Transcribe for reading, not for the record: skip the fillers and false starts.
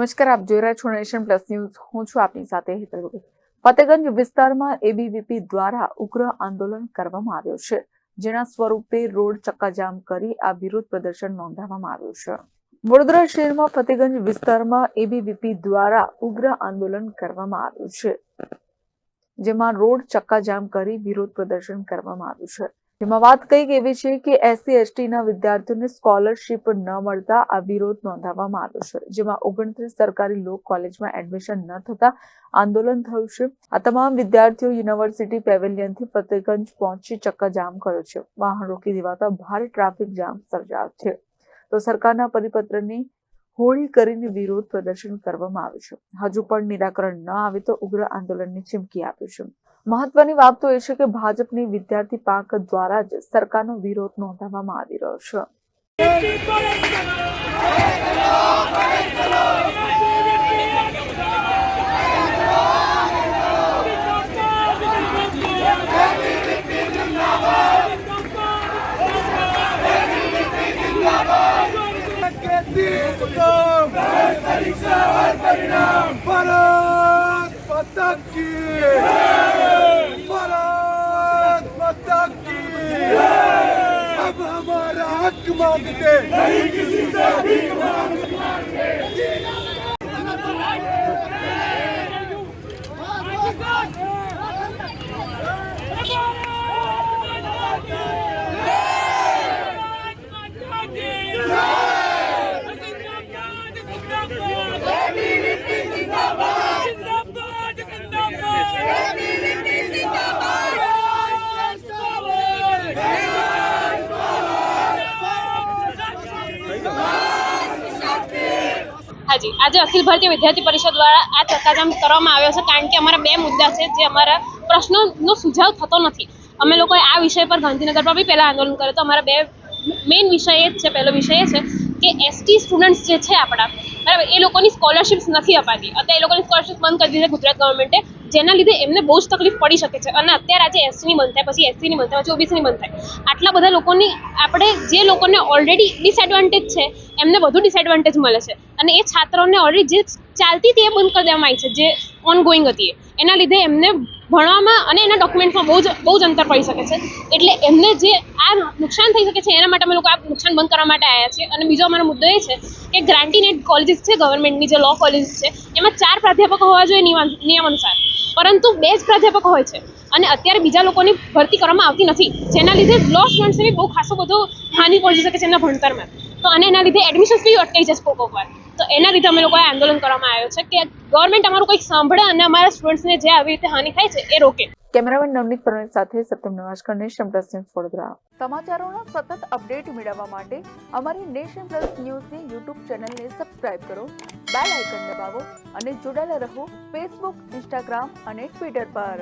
નમસ્કાર, આપ જોઈ રહ્યા છો નેશન પ્લસ ન્યૂઝ. હું છું આપની સાથે હેતલ ગોહિલ. ફતેગંજ વિસ્તારમાં એબીવીપી દ્વારા ઉગ્ર આંદોલન કરવામાં આવ્યું છે, જેના સ્વરૂપે રોડ ચક્કાજામ કરી આ વિરોધ પ્રદર્શન નોંધાવવામાં આવ્યું છે. વડોદરા શહેરમાં ફતેગંજ વિસ્તારમાં એબીવીપી દ્વારા ઉગ્ર આંદોલન કરવામાં આવ્યું છે, જેમાં રોડ ચક્કાજામ કરી વિરોધ પ્રદર્શન કરવામાં આવ્યું છે. જેમાં વાત કંઈક એવી છે કે SC/STના વિદ્યાર્થીઓને સ્કોલરશીપ ન મળતા આ વિરોધ નોંધાવવામાં આવ્યો છે, જેમાં 29 સરકારી લો કોલેજમાં એડમિશન ન થતા આંદોલન થયું છે. આ તમામ વિદ્યાર્થીઓ યુનિવર્સિટી પેવેલિયનથી ફતેગંજ પહોંચી ચક્કાજામ કર્યો છે. વાહન રોકી દેવાતા ભારે ટ્રાફિક જામ સર્જાયો છે. તો સરકારના પરિપત્રની હોળી કરીને વિરોધ પ્રદર્શન કરવામાં આવ્યું છે. હજુ પણ નિરાકરણ ન આવે તો ઉગ્ર આંદોલનની ચીમકી આપી છે. મહત્વની વાત તો એ છે કે ભાજપની વિદ્યાર્થી પાંખ દ્વારા જ સરકારનો વિરોધ નોંધાવવામાં આવી રહ્યો છે. अब हमारा हक मांगते नहीं, किसी से भीख मांगते। હાજી, આજે અખિલ ભારતીય વિદ્યાર્થી પરિષદ દ્વારા આ ચક્કાજામ કરવામાં આવ્યો છે, કારણ કે અમારા બે મુદ્દા છે જે અમારા પ્રશ્નોનો સુઝાવ થતો નથી. અમે લોકોએ આ વિષય પર ગાંધીનગર પર બી પહેલા આંદોલન કર્યું તો અમારા બે મેઇન વિષય એ જ છે. પહેલો વિષય એ છે કે ST સ્ટુડન્ટ્સ જે છે આપણા, બરાબર, એ લોકોની સ્કોલરશિપ્સ નથી અપાતી. અત્યારે એ લોકોની સ્કોલરશિપ બંધ કરી દીધી ગુજરાત ગવર્મેન્ટે, જેના લીધે એમને બહુ જ તકલીફ પડી શકે છે. અને અત્યારે આજે STની બંધ થાય, પછી SCની બંધ થાય, પછી OBCની બંધ થાય. આટલા બધા લોકોની આપણે જે લોકોને ઓલરેડી ડિસએડવાન્ટેજ છે એમને વધુ ડિસએડવાન્ટેજ મળે છે. અને એ છાત્રોને ઓલરેડી જે ચાલતી હતી એ બંધ કરી દેવામાં આવી છે, જે ઓનગોઈંગ હતી. એના લીધે એમને ભણવામાં અને એના ડોક્યુમેન્ટમાં બહુ જ અંતર પડી શકે છે. એટલે એમને જે આ નુકસાન થઈ શકે છે એના માટે અમે લોકો આ નુકસાન બંધ કરવા માટે આવ્યા છીએ. અને બીજો અમારો મુદ્દો એ છે કે ગ્રાન્ટીનેટ કોલેજીસ છે ગવર્મેન્ટની, જે લો કોલેજીસ છે, એમાં 4 પ્રાધ્યાપકો હોવા જોઈએ નિયમ અનુસાર, પરંતુ 2 જ પ્રાધ્યાપકો હોય છે. અને અત્યારે બીજા લોકોની ભરતી કરવામાં આવતી નથી, જેના લીધે લો સ્ટુડન્ટ્સને બી બહુ ખાસો બધો હાનિ પહોંચી શકે છે એમના ભણતરમાં. તો અને એના લીધે એડમિશન્સ બી અટકાઈ જશે કોક વાર. તો એના લીધે અમે લોકોએ આંદોલન કરવામાં આવ્યો છે કે ગવર્મેન્ટ અમારું કંઈક સાંભળે અને અમારા સ્ટુડન્ટ્સને જે આવી રીતે હાનિ થાય છે એ રોકે. કેમેરામેન નવનીત પરમાર સાથે Satyam Navashankar, Nation Plus News, Vadodara. સમાચારોના સતત અપડેટ મેળવવા માટે અમારી નેશન પ્લસ ન્યૂઝની YouTube ચેનલને સબસ્ક્રાઇબ કરો, બેલ આઇકન દબાવો અને જોડાયેલા રહો ફેસબુક, ઇન્સ્ટાગ્રામ અને ટ્વિટર પર.